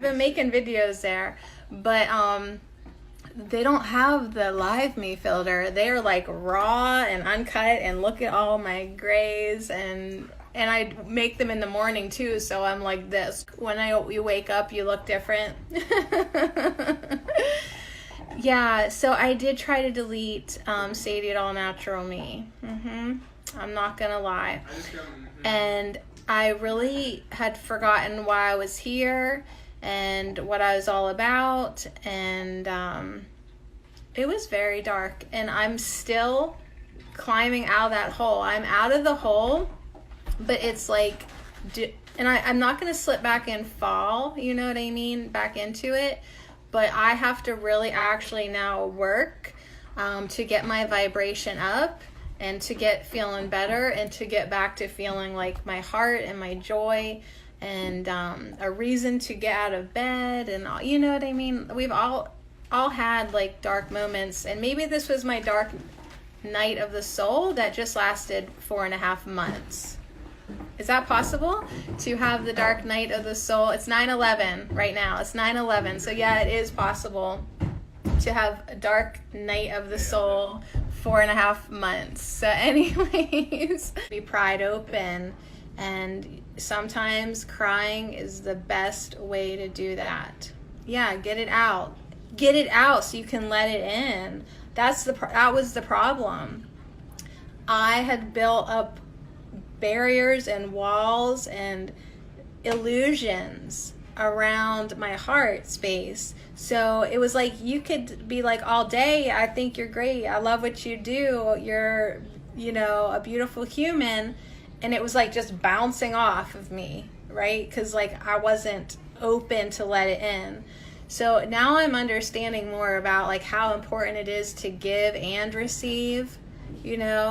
I've been making videos there, but they don't have the Liveme filter. They're like raw and uncut, and look at all my grays, and I make them in the morning too, so I'm like this. When you wake up, you look different. Yeah, so I did try to delete Sadie at All Natural Me. I'm not gonna lie. And I really had forgotten why I was here and what I was all about, and it was very dark, and I'm still climbing out of that hole. I'm out of the hole, but it's like, and I'm not going to slip back and fall, you know what I mean, back into it, but I have to really actually now work to get my vibration up and to get feeling better and to get back to feeling like my heart and my joy and a reason to get out of bed, and all, you know what I mean? We've all had like dark moments, and maybe this was my dark night of the soul that just lasted 4.5 months. Is that possible to have the dark night of the soul? It's 9/11 right now. It's 9/11. So yeah, it is possible to have a dark night of the soul 4.5 months. So anyways, be pried open, and sometimes crying is the best way to do that. Yeah, get it out so you can let it in. That was the problem. I had built up barriers and walls and illusions around my heart space. So it was like, you could be like all day, I think you're great, I love what you do, you're, a beautiful human, and it was like just bouncing off of me, right? Because like I wasn't open to let it in. So now I'm understanding more about like how important it is to give and receive, a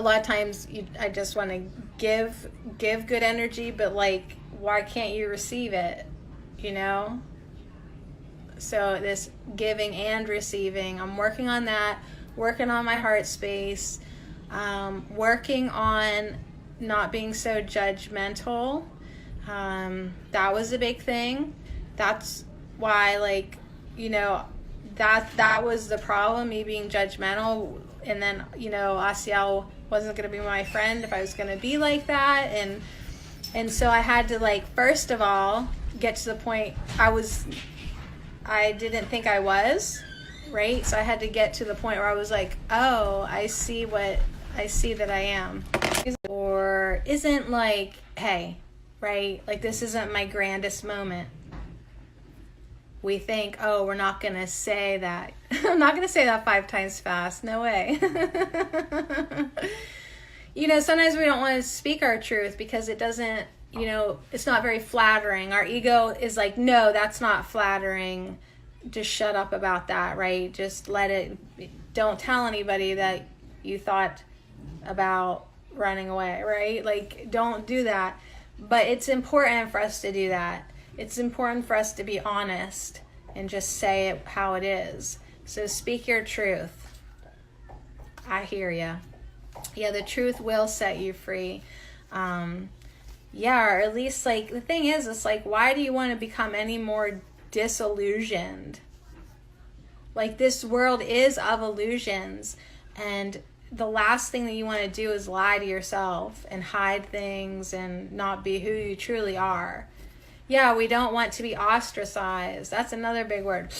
lot of times I just want to give good energy, but like, why can't you receive it, So this giving and receiving, I'm working on that, working on my heart space, working on not being so judgmental. That was a big thing. That's why, that was the problem, me being judgmental. And then, Asiel wasn't going to be my friend if I was going to be like that. And so I had to, first of all, get to the point I didn't think I was, right? So I had to get to the point where I was like, oh, I see that I am. Or isn't hey, right? This isn't my grandest moment. We think, oh, we're not going to say that. I'm not going to say that 5 times fast. No way. Sometimes we don't want to speak our truth because it doesn't, it's not very flattering. Our ego is like, no, that's not flattering. Just shut up about that, right? Just let it, don't tell anybody that you thought about running away, right? Don't do that. But it's important for us to do that. It's important for us to be honest and just say it how it is. So speak your truth. I hear ya. Yeah, the truth will set you free. Or at least the thing is, it's why do you want to become any more disillusioned? This world is of illusions, and the last thing that you want to do is lie to yourself and hide things and not be who you truly are. Yeah, we don't want to be ostracized. That's another big word.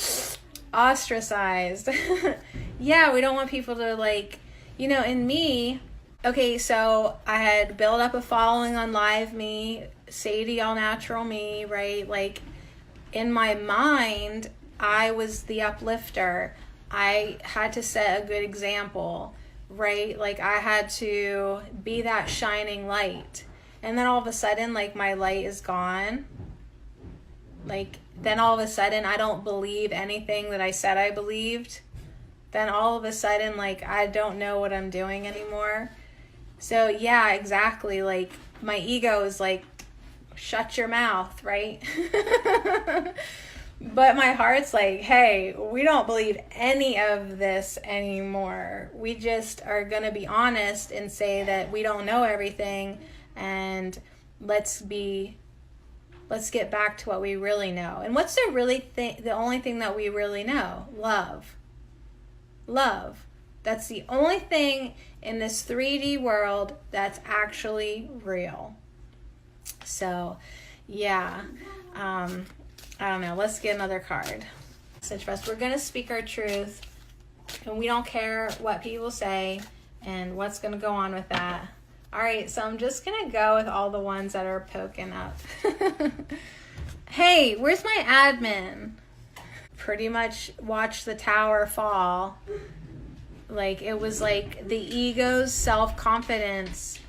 Ostracized. Yeah, we don't want people to in me. Okay, so I had built up a following on Liveme, Sadie All Natural Me, right? In my mind, I was the uplifter. I had to set a good example, right? I had to be that shining light. And then all of a sudden, my light is gone. Then all of a sudden, I don't believe anything that I said I believed. Then all of a sudden, I don't know what I'm doing anymore. So yeah, exactly. My ego is shut your mouth, right? But my heart's hey, we don't believe any of this anymore. We just are going to be honest and say that we don't know everything, and let's be let's get back to what we really know. And what's the only thing that we really know? Love. Love. That's the only thing in this 3D world that's actually real. So, yeah. I don't know. Let's get another card. Message for us. We're going to speak our truth. And we don't care what people say and what's going to go on with that. All right, so I'm just going to go with all the ones that are poking up. Hey, where's my admin? Pretty much watch the tower fall. Like, it was like the ego's self-confidence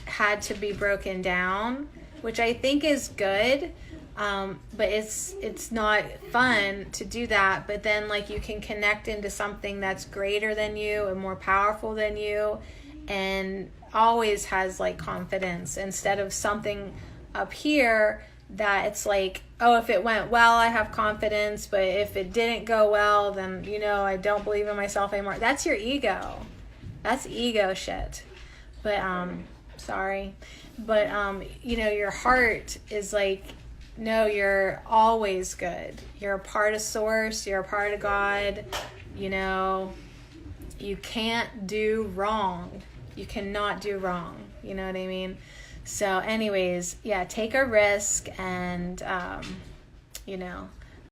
had to be broken down, which I think is good. But it's not fun to do that. But then, like, you can connect into something that's greater than you and more powerful than you, and always has like confidence, instead of something up here that it's like, oh, if it went well, I have confidence, but if it didn't go well, then, you know, I don't believe in myself anymore. That's your ego. That's ego shit. But sorry, but you know, your heart is like, no, you're always good. You're a part of source. You're a part of God. You know, you can't do wrong. You cannot do wrong. You know what I mean? So anyways, yeah, take a risk and, you know,